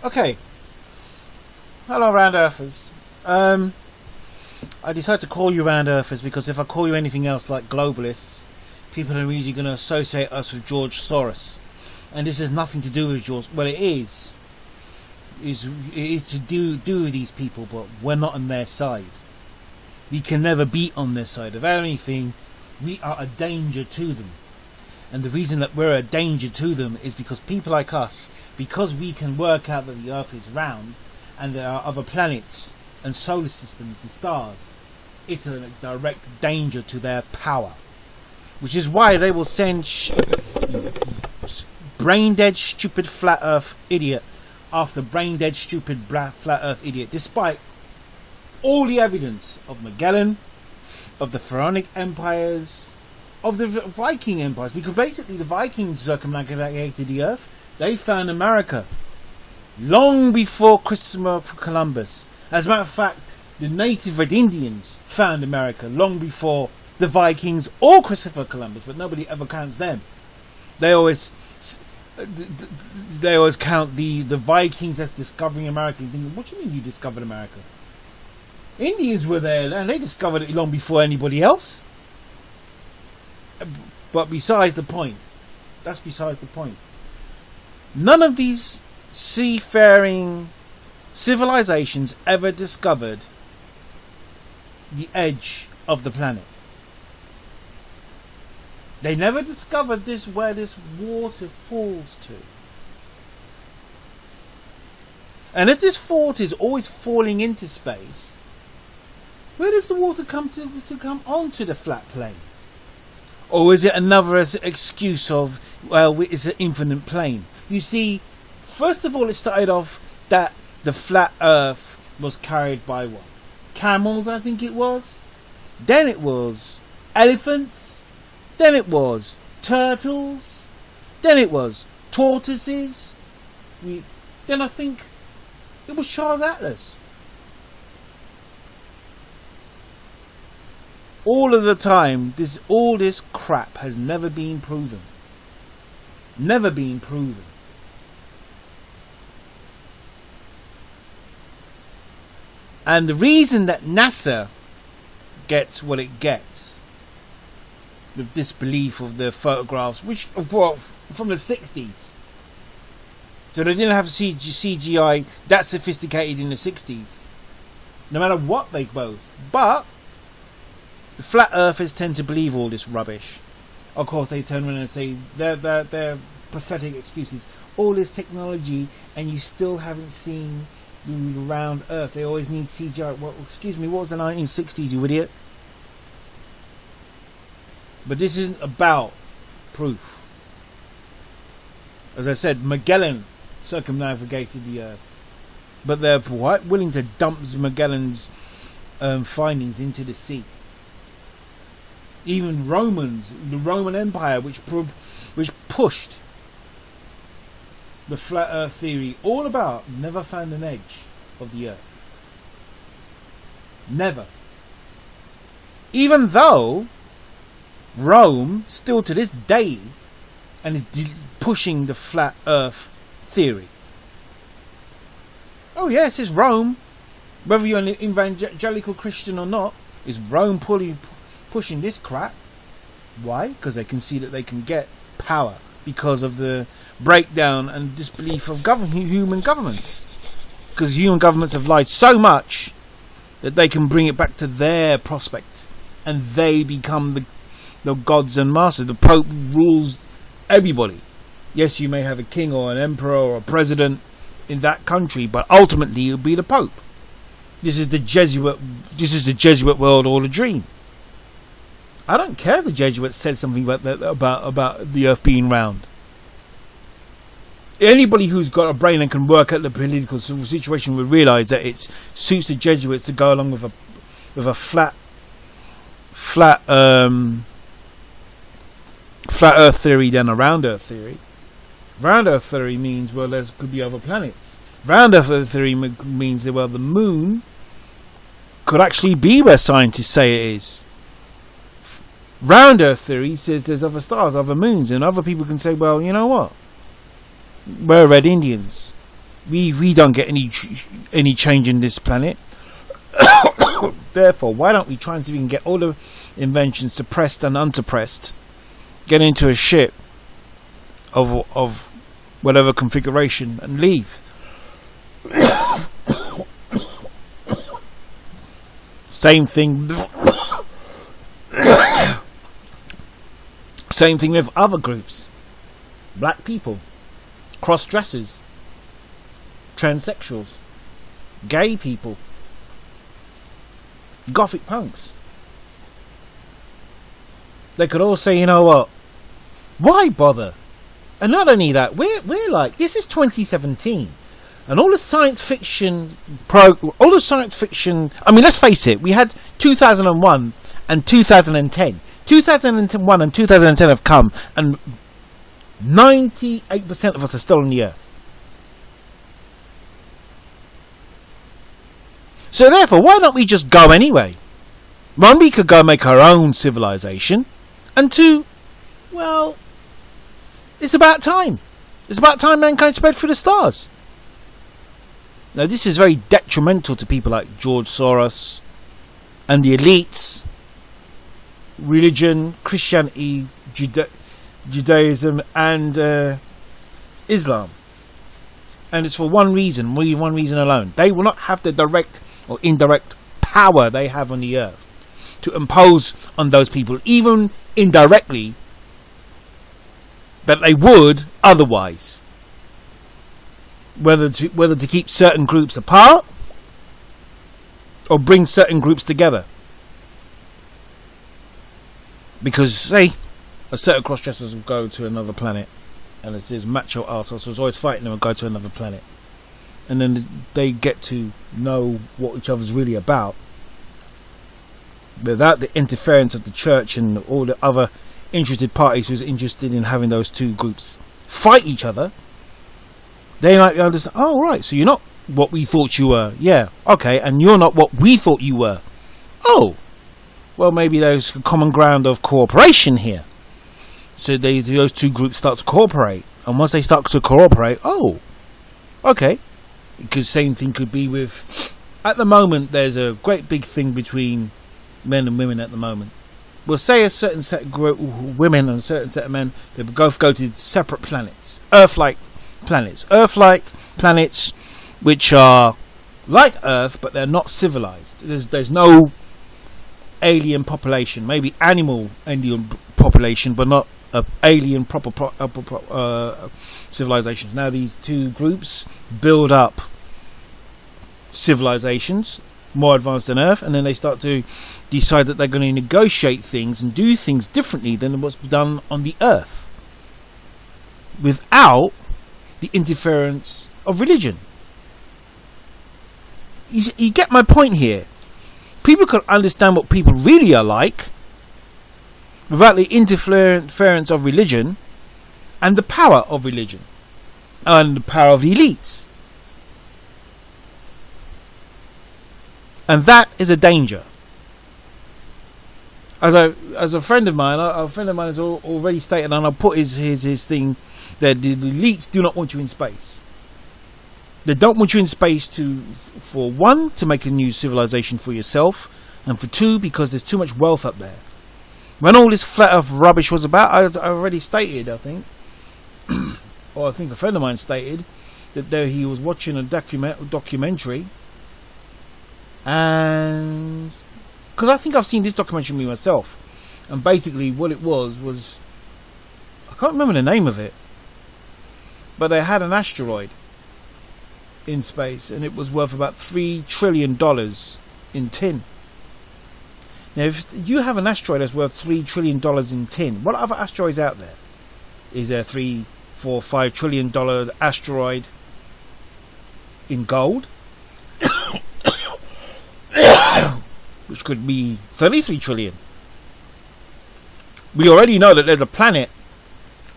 Okay. Hello, Round Earthers. I decided to call you Round Earthers because if I call you anything else like globalists, people are really going to associate us with George Soros. And this has nothing to do with George. Well, it is. It is to do with these people, but we're not on their side. We can never be on their side. If anything, we are a danger to them. And the reason that we're a danger to them is because people like us, because we can work out that the Earth is round and there are other planets and solar systems and stars, it's a direct danger to their power. Which is why they will send brain-dead, stupid flat Earth idiot after brain-dead, stupid flat Earth idiot, despite all the evidence of Magellan, of the Pharaonic empires, of the Viking empires, because basically the Vikings circumnavigated the Earth. They found America long before Christopher Columbus. As a matter of fact, the native Red Indians found America long before the Vikings or Christopher Columbus, but nobody ever counts them. They always count the Vikings as discovering America. You're thinking, what do you mean you discovered America? Indians were there and they discovered it long before anybody else. But besides the point. That's besides the point. None of these seafaring civilizations ever discovered the edge of the planet. They never discovered this where this water falls to. And if this fault is always falling into space, where does the water come to come onto the flat plane? Or is it another excuse of, well, it's an infinite plane? You see, first of all, it started off that the flat Earth was carried by what? Camels, I think it was. Then it was elephants. Then it was turtles. Then it was tortoises. Then I think it was Charles Atlas. All of the time, all this crap has never been proven. Never been proven. And the reason that NASA gets what it gets with disbelief of the photographs, which of course from the 60s, so they didn't have CGI that sophisticated in the 60s, no matter what they boast. But the flat earthers tend to believe all this rubbish. Of course, they turn around and say they're pathetic excuses. All this technology, and you still haven't seen the round Earth. They always need CGI. Well, excuse me, what was the 1960s, you idiot? But this isn't about proof. As I said, Magellan circumnavigated the Earth, but they're quite willing to dump Magellan's findings into the sea. Even the Roman Empire, which pushed the flat Earth theory all about, never found an edge of the Earth. Never. Even though Rome, still to this day, and is pushing the flat Earth theory. Oh yes, it's Rome. Whether you're an evangelical Christian or not, is Rome pushing this crap. Why? Because they can see that they can get power because of the breakdown and disbelief of human governments. Because human governments have lied so much that they can bring it back to their prospect, and they become the gods and masters. The Pope rules everybody. Yes, you may have a king or an emperor or a president in that country, but ultimately it'll be the Pope. This is the Jesuit world or the dream. I don't care if the Jesuits said something about the Earth being round. Anybody who's got a brain and can work out the political situation will realise that it suits the Jesuits to go along with a flat Earth theory than a round Earth theory. Round Earth theory means, well, there could be other planets. Round Earth theory means that, well, the moon could actually be where scientists say it is. Round Earth theory says there's other stars, other moons, and other people can say, well, you know what? We're Red Indians. We don't get any change in this planet. Therefore, why don't we try and see if we can get all the inventions suppressed and unsuppressed, get into a ship of whatever configuration and leave. Same thing. Same thing with other groups. Black people, cross-dressers, transsexuals, gay people, gothic punks. They could all say, you know what, why bother? And not only that, we're like, this is 2017, and all the science fiction I mean, let's face it, we had 2001 and 2010. 2001 and 2010 have come, and 98% of us are still on the earth. So therefore, why don't we just go anyway? One, we could go make our own civilization, and two, well, it's about time. It's about time mankind spread through the stars. Now, this is very detrimental to people like George Soros and the elites, religion, Christianity, Judaism, and Islam. And it's for one reason alone. They will not have the direct or indirect power they have on the earth to impose on those people, even indirectly, that they would otherwise. Whether to keep certain groups apart or bring certain groups together. Because, say, a set of cross-dressers will go to another planet, and it's this macho arseholes who's always fighting them and go to another planet, and then they get to know what each other's really about without the interference of the church and all the other interested parties who's interested in having those two groups fight each other. They might be able to say, oh right, so you're not what we thought you were. Yeah, okay, and you're not what we thought you were. Oh, well, maybe there's a common ground of cooperation here. So those two groups start to cooperate, and once they start to cooperate, oh, okay. Because same thing could be with, at the moment, there's a great big thing between men and women at the moment. We'll say a certain set of women and a certain set of men, they both go to separate planets, Earth-like planets, which are like Earth, but they're not civilized. There's no alien population, maybe animal alien population, but not alien proper civilizations. Now these two groups build up civilizations more advanced than Earth, and then they start to decide that they're going to negotiate things and do things differently than what's done on the Earth, without the interference of religion. You get my point here. People can understand what people really are like without the interference of religion and the power of religion and the power of the elites. And that is a danger. As a friend of mine has already stated, and I'll put his thing, that the elites do not want you in space. They don't want you in space for one, to make a new civilization for yourself, and for two, because there's too much wealth up there. When all this flat earth rubbish was about, I already stated, I think, or I think a friend of mine stated, that he was watching a documentary, and because I think I've seen this documentary myself, and basically what it was I can't remember the name of it, but they had an asteroid in space, and it was worth about $3 trillion in tin. Now, if you have an asteroid that's worth $3 trillion in tin, what other asteroids out there? Is there $3, $4, $5 trillion asteroid in gold? Which could be 33 trillion. We already know that there's a planet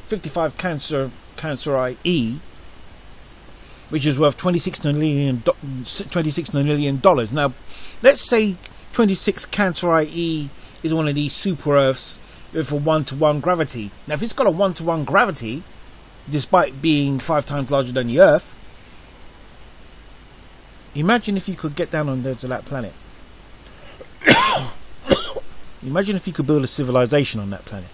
55 Canceri E, which is worth $26 million. Now, let's say 26 Canceri E is one of these super Earths with a 1-to-1 gravity. Now, if it's got a 1-to-1 gravity, despite being 5 times larger than the Earth, Imagine if you could get down on to that planet. Imagine if you could build a civilization on that planet.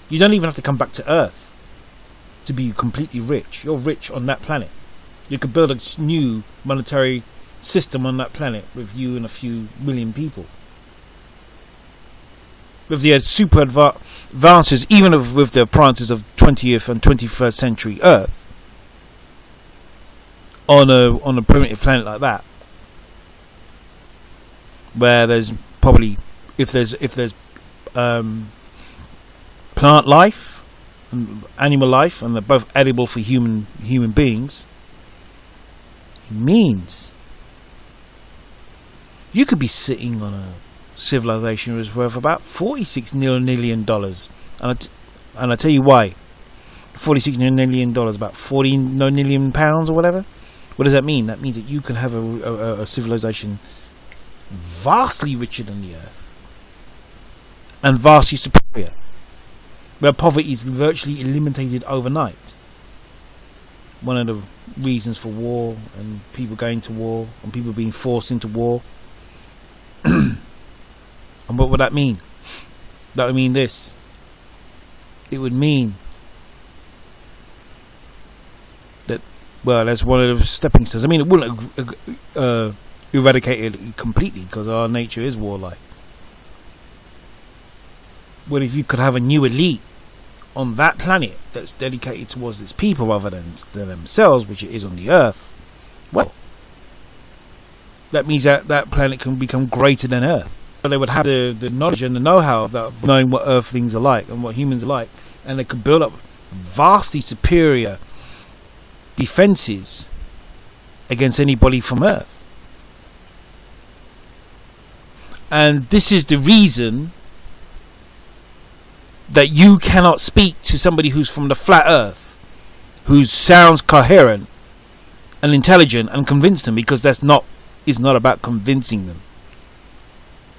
You don't even have to come back to Earth to be completely rich. You're rich on that planet. You could build a new monetary system on that planet with you and a few million people. With the super advances, even with the appliances of 20th and 21st century Earth, on a primitive planet like that, where there's probably, if there's plant life and animal life, and they're both edible for human beings, it means you could be sitting on a civilization was worth about $46 million, and I tell you why. $46 million, about 40 million pounds or whatever. What does that mean? That means that you can have a civilization vastly richer than the Earth and vastly superior, where poverty is virtually eliminated overnight. One of the reasons for war and people going to war and people being forced into war. And what would that mean? That would mean this. It would mean that, well, that's one of the stepping stones. I mean, it wouldn't eradicate it completely, because our nature is warlike. What if you could have a new elite on that planet that's dedicated towards its people rather than themselves, which it is on the Earth? Well, that means that that planet can become greater than Earth. So they would have the knowledge and the know-how of knowing what Earth things are like and what humans are like, and they could build up vastly superior defenses against anybody from Earth. And this is the reason that you cannot speak to somebody who's from the flat Earth, who sounds coherent and intelligent, and convince them, because it's not about convincing them.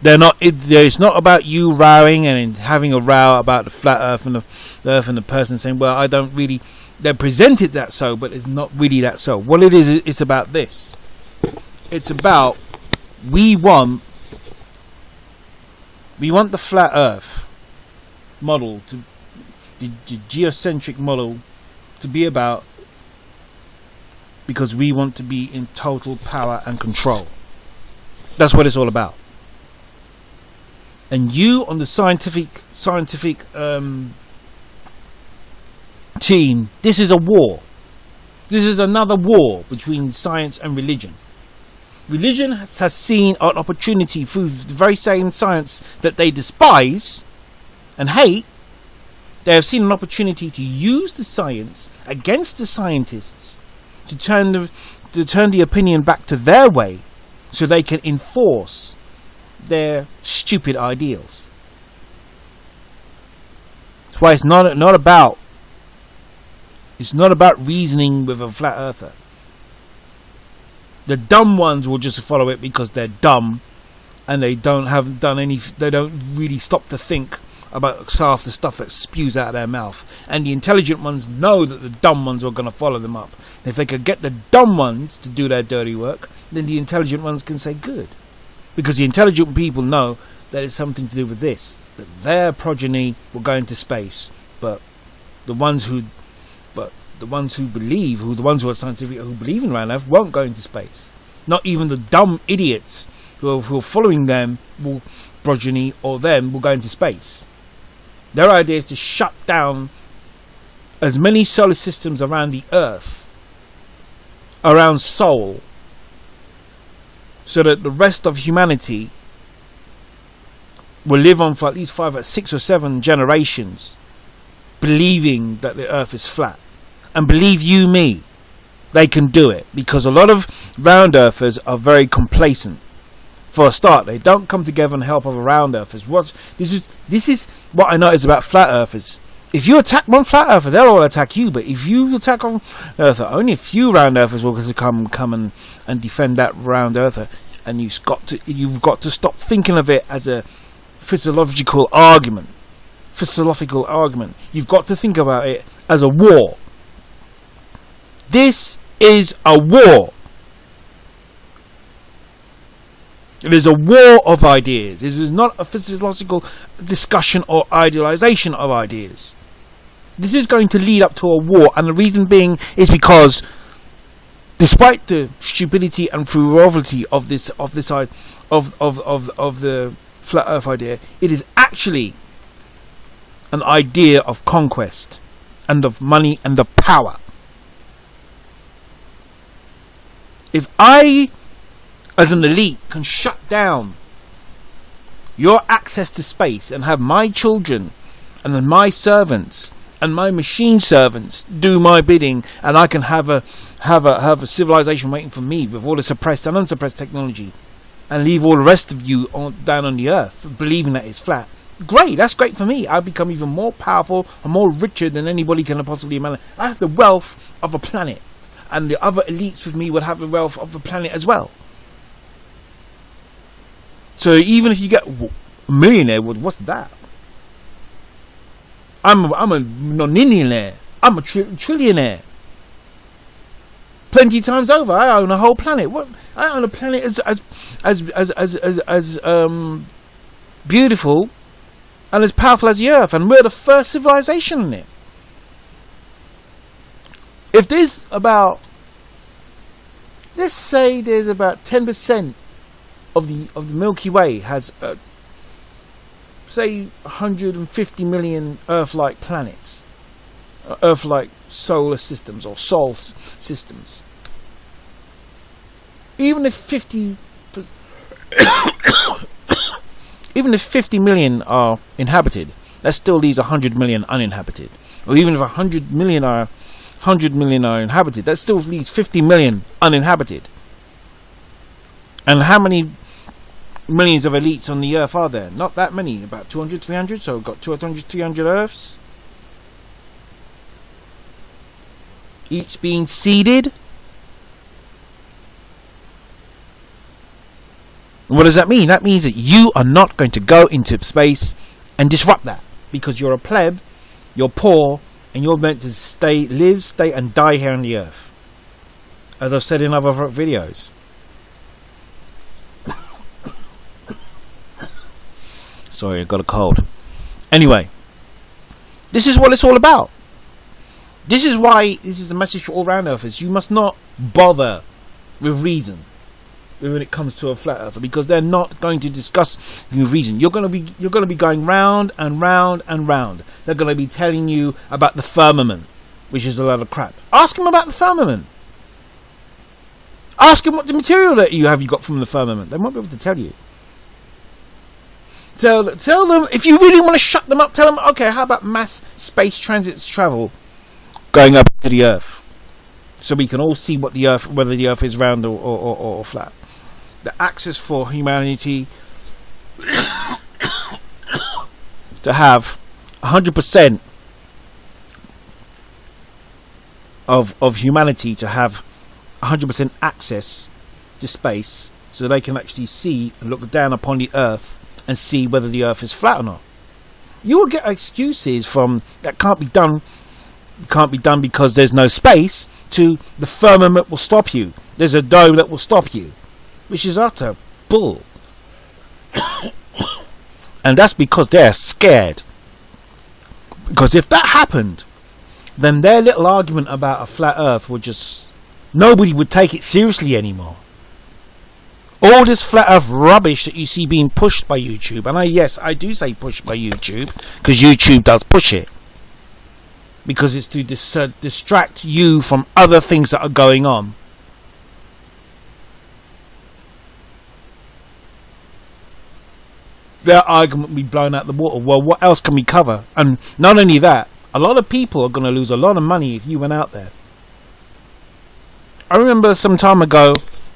It's not about you rowing and having a row about the flat Earth and the Earth, and the person saying, well, I don't really. They present it that so, but it's not really that so. What it is, it's about this. It's about we want the flat Earth model, to the geocentric model, to be about, because we want to be in total power and control. That's what it's all about. And you on the scientific team, this is a war. This is another war between science and religion. Religion has seen an opportunity through the very same science that they despise and hate. They have seen an opportunity to use the science against the scientists, to turn the opinion back to their way, so they can enforce their stupid ideals. That's why it's not about reasoning with a flat earther. The dumb ones will just follow it because they're dumb, and they don't really stop to think about half the stuff that spews out of their mouth. And the intelligent ones know that the dumb ones are going to follow them up. And if they could get the dumb ones to do their dirty work, then the intelligent ones can say good. Because the intelligent people know that it's something to do with this, that their progeny will go into space, but the ones who believe, the ones who are scientific, who believe in round Earth, won't go into space. Not even the dumb idiots who are following them, progeny or them, will go into space. Their idea is to shut down as many solar systems around the Earth, around Sol, so that the rest of humanity will live on for at least 5 or 6 or 7 generations believing that the Earth is flat. And believe you me, they can do it, because a lot of round earthers are very complacent. For a start, they don't come together and help other round earthers. This is what I notice about flat earthers. If you attack one flat earther, they'll all attack you. But if you attack one earther, only a few round earthers will come and defend that round earther. And you've got to stop thinking of it as a physiological argument. You've got to think about it as a war. This is a war. It is a war of ideas. It is not a physiological discussion or idealization of ideas. This is going to lead up to a war, and the reason being is because, despite the stupidity and frivolity of the flat Earth idea, it is actually an idea of conquest and of money and of power. If I, as an elite, can shut down your access to space and have my children and then my servants and my machine servants do my bidding, and I can have a civilization waiting for me with all the suppressed and unsuppressed technology, and leave all the rest of you down on the earth believing that it's flat, great, that's great for me. I'll become even more powerful and more richer than anybody can possibly imagine. I have the wealth of a planet, and the other elites with me would have the wealth of the planet as well. So even if you get a millionaire, what's that? I'm a nonillionaire. I'm a trillionaire. Plenty times over. I own a whole planet. What? I own a planet as beautiful and as powerful as the Earth, and we're the first civilization in it. If there's about, let's say there's about 10% of the Milky Way has say 150 million Earth-like planets, Earth-like solar systems or sol systems. Even if 50 million are inhabited, that still leaves 100 million uninhabited. Or even if 100 million are inhabited, that still leaves 50 million uninhabited. And how many millions of elites on the Earth are there? Not that many, about 200, 300. So we've got 200, 300 Earths, each being seeded. What does that mean? That means that you are not going to go into space and disrupt that, because you're a pleb, you're poor, and you're meant to live, stay and die here on the Earth, as I've said in other videos. Sorry, I got a cold. Anyway, this is what it's all about. This is why this is a message to all round Earthers. You must not bother with reason when it comes to a flat earther, because they're not going to discuss with reason. You're going to be going round and round and round. They're going to be telling you about the firmament, which is a lot of crap. Ask them about the firmament. Ask them what the material that you got from the firmament. They won't be able to tell you. Tell them, if you really want to shut them up, tell them, okay, how about mass space transit travel going up to the Earth, so we can all see what the Earth, whether the Earth is round or flat. The access for humanity to have 100% of humanity to have 100% access to space, so they can actually see and look down upon the Earth and see whether the Earth is flat or not. You will get excuses from that can't be done because there's no space, to the firmament will stop you, there's a dome that will stop you, which is utter bull. And that's because they're scared. Because if that happened, then their little argument about a flat Earth would just, nobody would take it seriously anymore. All this flat Earth rubbish that you see being pushed by YouTube, and I do say pushed by YouTube, because YouTube does push it, because it's to distract you from other things that are going on. Their argument will be blown out the water. Well, what else can we cover? And not only that, a lot of people are going to lose a lot of money if you went out there. I remember some time ago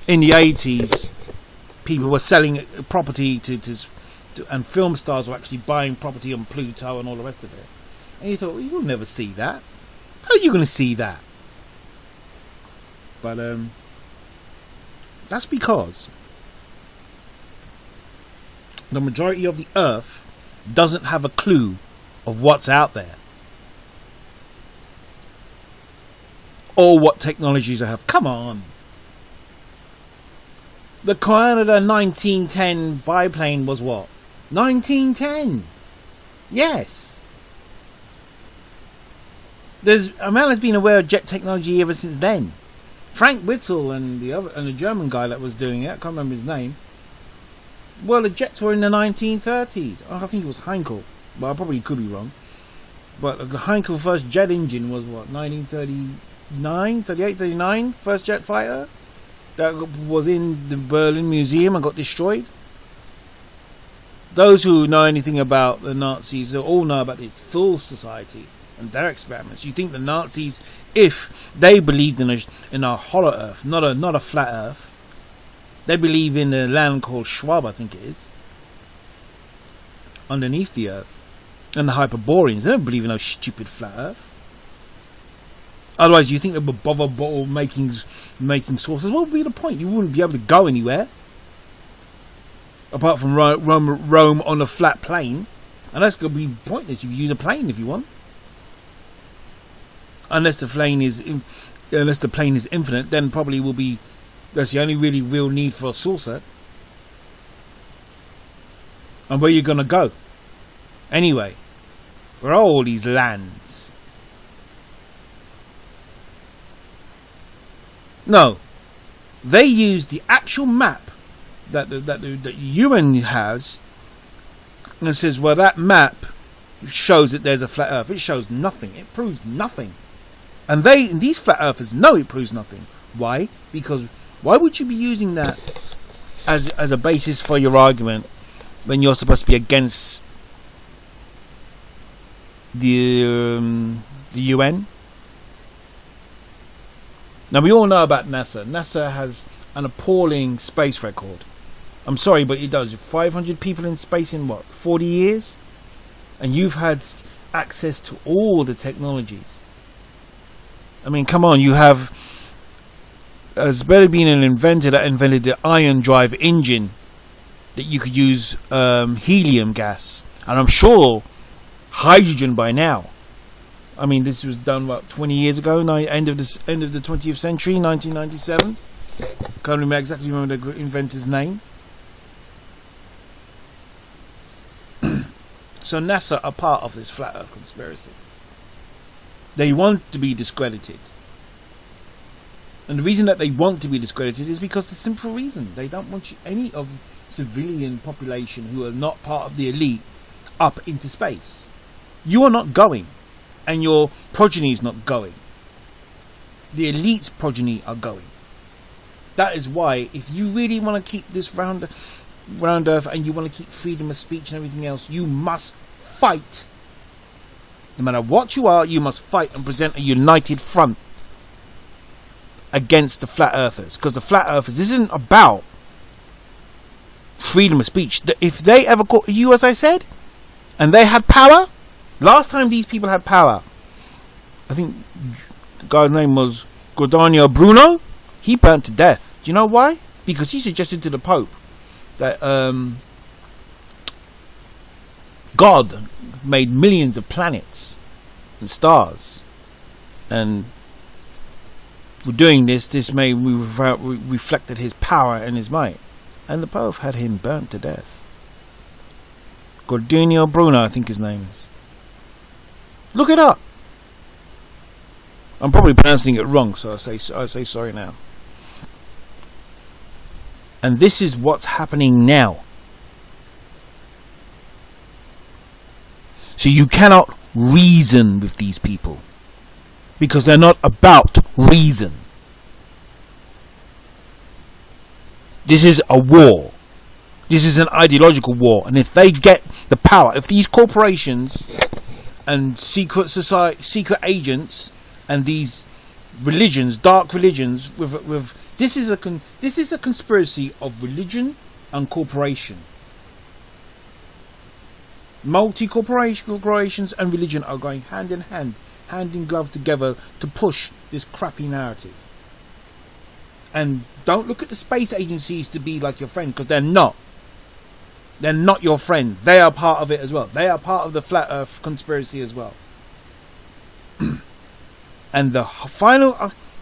in the 80s, people were selling property to and film stars were actually buying property on Pluto and all the rest of it. And you thought, well, you'll never see that. How are you going to see that? But that's because the majority of the Earth doesn't have a clue of what's out there, or what technologies I have. Come on. The Canada 1910 biplane was what? 1910. Yes. A man has been aware of jet technology ever since then. Frank Whittle and the German guy that was doing it, I can't remember his name. Well, the jets were in the 1930s. I think it was Heinkel, but I probably could be wrong. But the Heinkel first jet engine was what, 1939, 38, 39, first jet fighter that was in the Berlin Museum and got destroyed. Those who know anything about the Nazis all know about the Thule Society and their experiments. You think the Nazis, if they believed in a hollow Earth, not a flat Earth, they believe in a land called Schwab, I think it is, underneath the Earth, and the Hyperboreans. They don't believe in no stupid flat Earth. Otherwise, you think they would bother making sources? What would be the point? You wouldn't be able to go anywhere apart from roam on a flat plane, and that's going to be pointless. You use a plane if you want, unless the plane is infinite. Then probably will be. That's the only really real need for a saucer. And where you're going to go? Anyway, where are all these lands? No, they use the actual map that the UN has, and it says, well, that map shows that there's a flat Earth. It shows nothing. It proves nothing. And these flat earthers know it proves nothing. Why? Because why would you be using that as a basis for your argument when you're supposed to be against the UN? Now, we all know about NASA. NASA has an appalling space record. I'm sorry, but it does. 500 people in space in what, 40 years? And you've had access to all the technologies. I mean, come on, you have... There's better been an inventor that invented the ion drive engine that you could use helium gas. And I'm sure hydrogen by now. I mean, this was done, what, 20 years ago? End of the 20th century, 1997. Can't exactly remember the inventor's name. So NASA are part of this flat earth conspiracy. They want to be discredited. And the reason that they want to be discredited is because the simple reason. They don't want any of civilian population who are not part of the elite up into space. You are not going. And your progeny is not going. The elite's progeny are going. That is why, if you really want to keep this round earth and you want to keep freedom of speech and everything else, you must fight. No matter what you are, you must fight and present a united front against the flat earthers. Because the flat earthers, this isn't about freedom of speech. If they ever caught you, as I said, and they had power, last time these people had power, I think the guy's name was Giordano Bruno. He burnt to death. Do you know why? Because he suggested to the Pope that God made millions of planets and stars, and for doing this may reflected his power and his might, and the Pope had him burnt to death. Giordano Bruno, I think his name is. Look it up. I'm probably pronouncing it wrong, so I say sorry now. And this is what's happening now. So you cannot reason with these people, because they're not about reason. This is a war. This is an ideological war. And if they get the power, if these corporations and secret society, secret agents, and these religions, dark religions, this is a conspiracy of religion and corporation. Corporations and religion are going hand in hand, hand in glove together to push this crappy narrative. And don't look at the space agencies to be like your friend, because they're not. They're not your friend. They are part of it as well. They are part of the flat earth conspiracy as well. And the final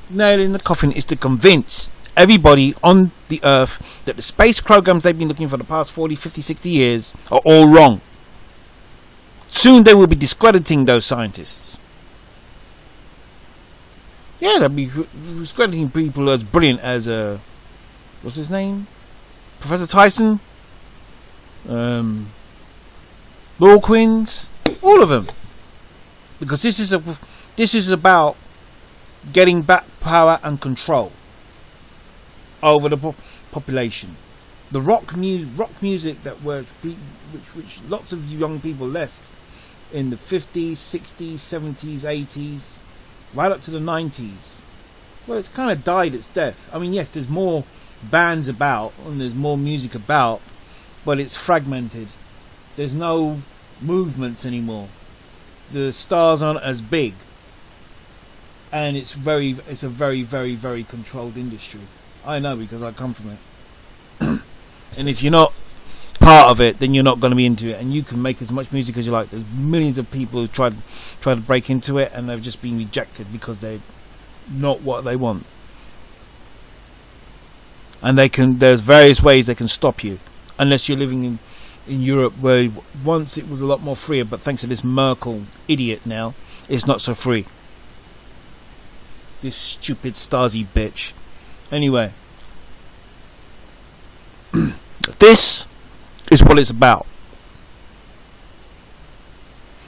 nail in the coffin is to convince everybody on the Earth that the space programs they've been looking for the past 40, 50, 60 years are all wrong. Soon they will be discrediting those scientists. Yeah, they'll be discrediting people as brilliant as what's his name? Professor Tyson? Dawkins? All of them. Because this is about getting back power and control over the population. The rock music that which lots of young people left in the 50s, 60s, 70s, 80s, right up to the 90s. Well, it's kind of died its death. I mean, yes, there's more bands about and there's more music about, but it's fragmented. There's no movements anymore. The stars aren't as big, and it's a very, very controlled industry. I know, because I come from it. And if you're not part of it, then you're not going to be into it, and you can make as much music as you like. There's millions of people who try to break into it, and they've just been rejected because they're not what they want. And there's various ways they can stop you, unless you're living in Europe, where once it was a lot more freer, but thanks to this Merkel idiot now, it's not so free. This stupid Stasi bitch. Anyway, this is what it's about.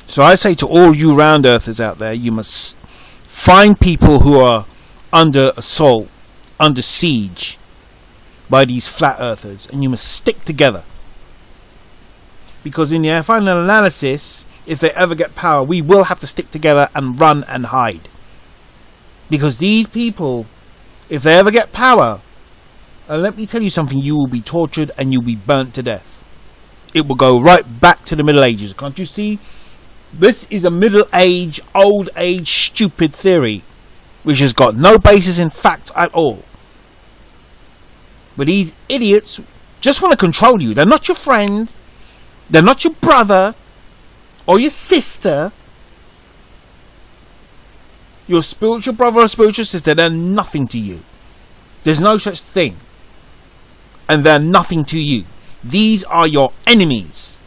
So I say to all you round earthers out there, you must find people who are under assault, under siege by these flat earthers, and you must stick together. Because in the final analysis, if they ever get power, we will have to stick together and run and hide. Because these people, if they ever get power, let me tell you something, you will be tortured and you'll be burnt to death. It will go right back to the Middle Ages. Can't you see? This is a Middle Age, old age, stupid theory, which has got no basis in fact at all. But these idiots just want to control you. They're not your friend. They're not your brother or your sister. Your spiritual brother or spiritual sister, they're nothing to you. There's no such thing. And they're nothing to you. These are your enemies.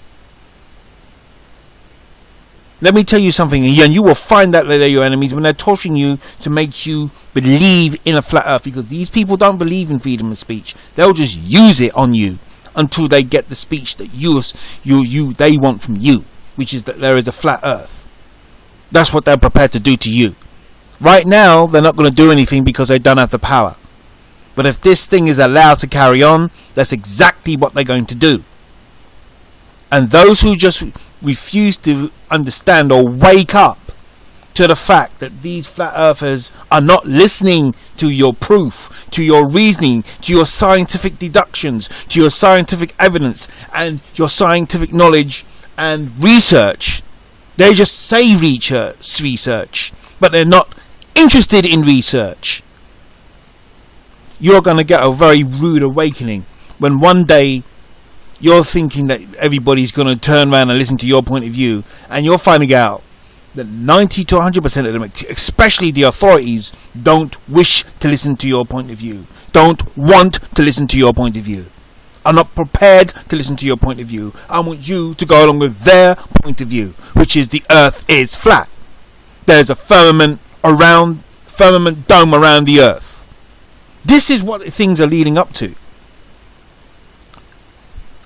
Let me tell you something, and you will find that they're your enemies when they're torturing you to make you believe in a flat earth, because these people don't believe in freedom of speech. They'll just use it on you until they get the speech that they want from you, which is that there is a flat earth. That's what they're prepared to do to you. Right now, they're not going to do anything because they don't have the power. But if this thing is allowed to carry on, that's exactly what they're going to do. And those who just refuse to understand or wake up to the fact that these flat earthers are not listening to your proof, to your reasoning, to your scientific deductions, to your scientific evidence and your scientific knowledge and research. They just say research, but they're not interested in research. You're going to get a very rude awakening when one day you're thinking that everybody's going to turn around and listen to your point of view, and you're finding out that 90 to 100% of them, especially the authorities, don't wish to listen to your point of view, don't want to listen to your point of view, are not prepared to listen to your point of view. I want you to go along with their point of view, which is the earth is flat. There's a firmament dome around the earth. This is what things are leading up to.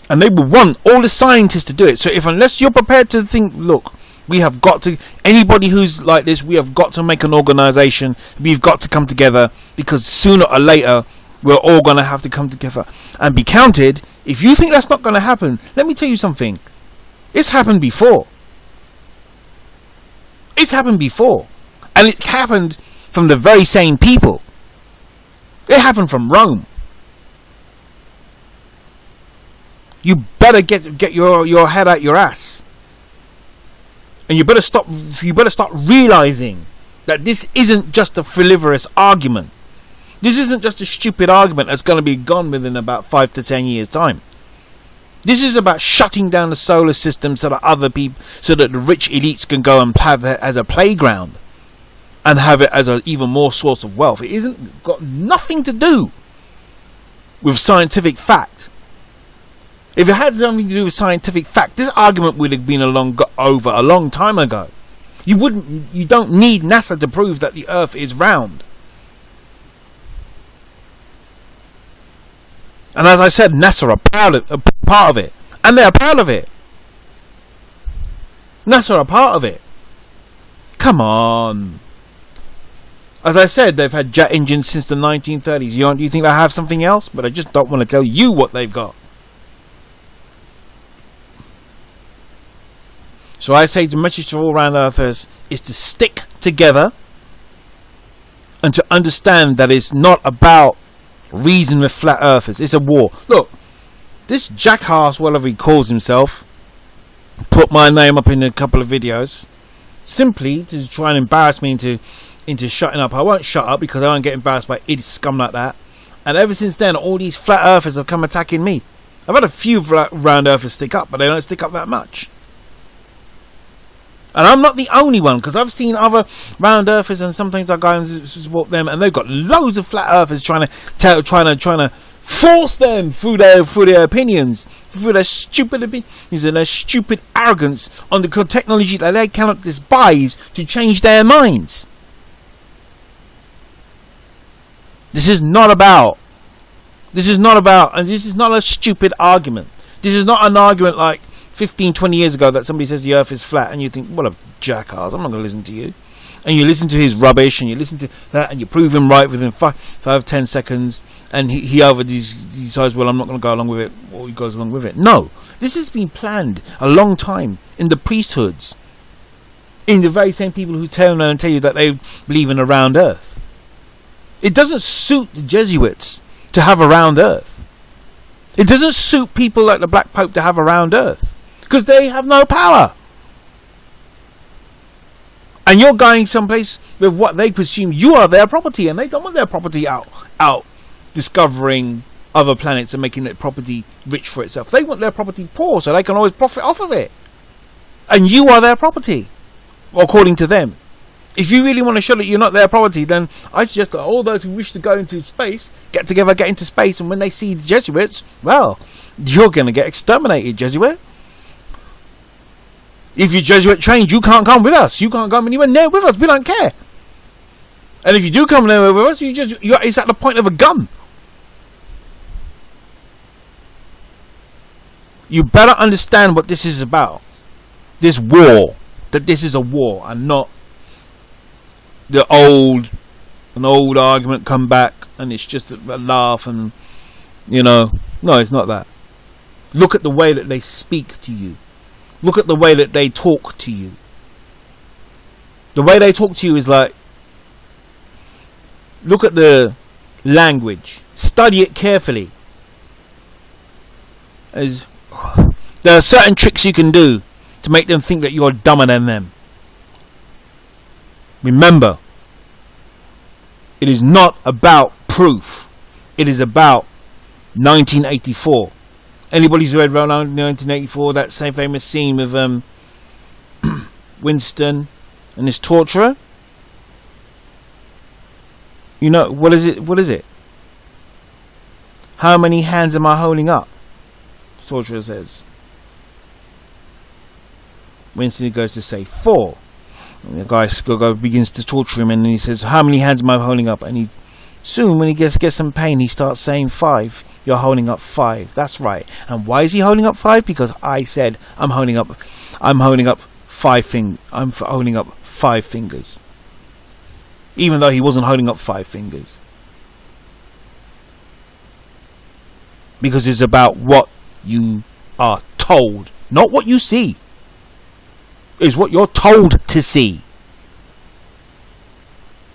And they will want all the scientists to do it. So unless you're prepared to think, look, we have got to, anybody who's like this, we have got to make an organization. We've got to come together, because sooner or later we're all going to have to come together and be counted. If you think that's not going to happen, let me tell you something. It's happened before. It's happened before. And it happened from the very same people. It happened from Rome. You better get your head out your ass. And you better start realizing that this isn't just a frivolous argument. This isn't just a stupid argument that's going to be gone within about 5 to 10 years time. This is about shutting down the solar system so that other people, so that the rich elites can go and have it as a playground and have it as an even more source of wealth. It isn't got nothing to do with scientific fact. If it had something to do with scientific fact, this argument would have been over a long time ago. You don't need NASA to prove that the Earth is round. And as I said, NASA are part of it. And they're proud of it. NASA are part of it. Come on. As I said, they've had jet engines since the 1930s. You think they have something else? But I just don't want to tell you what they've got. So I say the message to all round earthers is to stick together and to understand that it's not about reason with flat earthers. It's a war. Look, this jackass, whatever he calls himself, put my name up in a couple of videos simply to try and embarrass me into shutting up. I won't shut up because I don't get embarrassed by idiot scum like that. And ever since then, all these flat earthers have come attacking me. I've had a few round earthers stick up, but they don't stick up that much. And I'm not the only one, because I've seen other round earthers, and sometimes I go and support them, and they've got loads of flat earthers trying to force them through their opinions, through their stupid opinions and their stupid arrogance on the technology that they cannot despise to change their minds. This is not about, and this is not a stupid argument. This is not an argument like 15, 20 years ago that somebody says the earth is flat and you think, what a jackass, I'm not going to listen to you. And you listen to his rubbish and you listen to that and you prove him right within 5-10 seconds, and he decides, well, I'm not going to go along with it, or he goes along with it. No, this has been planned a long time in the priesthoods, in the very same people who tell you that they believe in a round earth. It doesn't suit the Jesuits to have a round earth. It doesn't suit people like the Black Pope to have a round earth, because they have no power. And you're going someplace with what they presume you are their property, and they don't want their property out discovering other planets and making that property rich for itself. They want their property poor so they can always profit off of it. And you are their property, according to them. If you really want to show that you're not their property, then I suggest that all those who wish to go into space get together, get into space, and when they see the Jesuits, well, you're going to get exterminated, Jesuit. If you're Jesuit trained, you can't come with us. You can't come anywhere near with us. We don't care. And if you do come anywhere with us, it's at the point of a gun. You better understand what this is about. This war. That this is a war and not an old argument come back and it's just a laugh and, no, it's not that. Look at the way that they speak to you. Look at the way that they talk to you. The way they talk to you is like, look at the language. Study it carefully. There are certain tricks you can do to make them think that you're dumber than them. Remember, it is not about proof. It is about 1984. Anybody who's read around 1984, that same famous scene with Winston and his torturer? What is it? How many hands am I holding up? The torturer says. Winston goes to say 4. And the guy begins to torture him, and then he says, how many hands am I holding up? And soon when he gets some pain, he starts saying 5. You're holding up 5. That's right. And why is he holding up 5? Because I said I'm holding up 5 fingers. I'm holding up 5 fingers. Even though he wasn't holding up 5 fingers. Because it's about what you are told, not what you see. It's what you're told to see.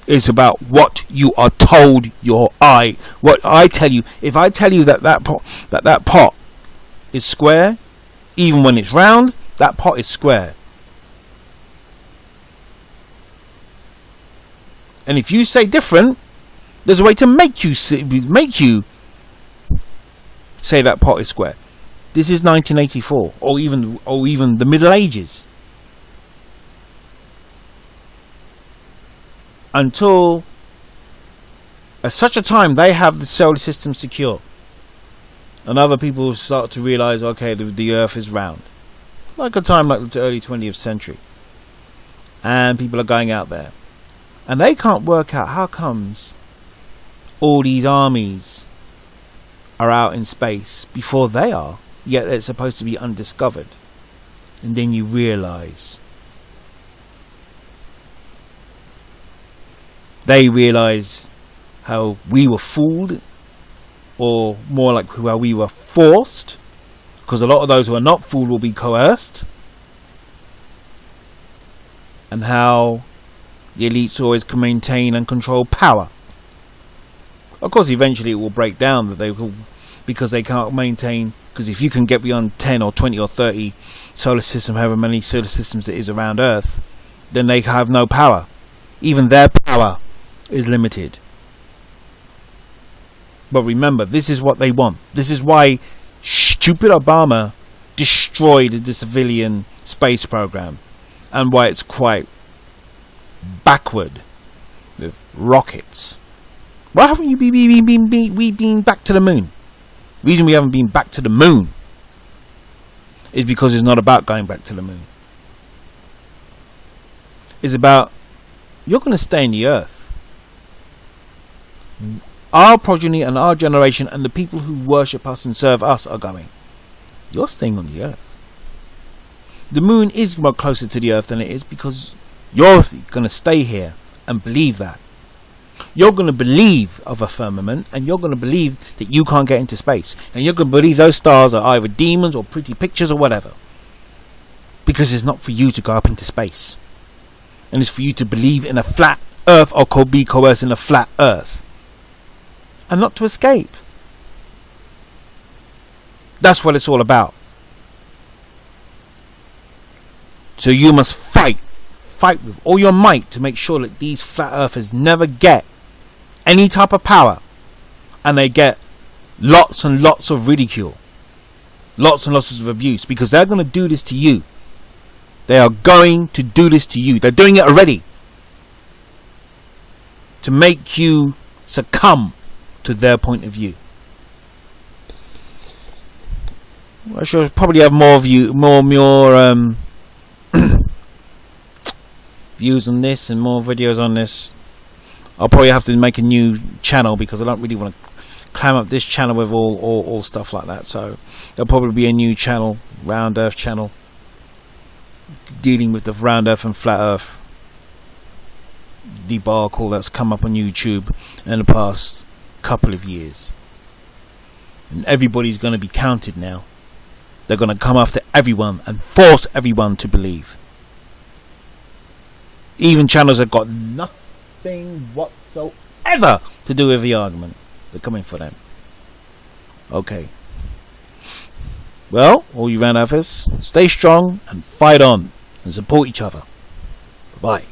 It's about what you are told what I tell you. If I tell you that pot is square, even when it's round, that pot is square. And if you say different, there's a way to make you say that pot is square. This is 1984, or even the Middle Ages. Until at such a time they have the solar system secure. and other people start to realize, okay, the Earth is round, like a time like the early 20th century, and people are going out there, and they can't work out how comes all these armies are out in space before they are, yet it's supposed to be undiscovered. And then you realize, they realize how we were fooled, or more like how we were forced, because a lot of those who are not fooled will be coerced, and how the elites always can maintain and control power. Of course, eventually it will break down, that they will, because they can't maintain. Because if you can get beyond 10 or 20 or 30 solar system, however many solar systems it is around Earth, then they have no power. Even their power is limited. But remember, this is what they want. This is why stupid Obama destroyed the civilian space program, and why it's quite backward with rockets. Why haven't you been back to the moon? The reason we haven't been back to the moon is because it's not about going back to the moon. It's about, you're going to stay in the Earth. Our progeny and our generation and the people who worship us and serve us are going. You're staying on the Earth. The moon is more closer to the Earth than it is, because you're going to stay here and believe that. You're going to believe of a firmament, and you're going to believe that you can't get into space, and you're going to believe those stars are either demons or pretty pictures or whatever, because it's not for you to go up into space, and it's for you to believe in a flat Earth, or could be coerced in a flat Earth, and not to escape. That's what it's all about. So you must fight with all your might to make sure that these flat earthers never get any type of power, and they get lots and lots of ridicule, lots and lots of abuse, because they're going to do this to you. They are going to do this to you. They're doing it already, to make you succumb to their point of view. I should probably have more views on this and more videos on this. I'll probably have to make a new channel, because I don't really want to climb up this channel with all stuff like that. So there'll probably be a new channel, Round Earth channel, dealing with the round Earth and flat Earth debacle that's come up on YouTube in the past couple of years. And everybody's going to be counted now. They're going to come after everyone and force everyone to believe. Even channels that got nothing whatsoever to do with the argument, they're coming for them. Okay. Well, all you round earthers, stay strong and fight on and support each other. Bye.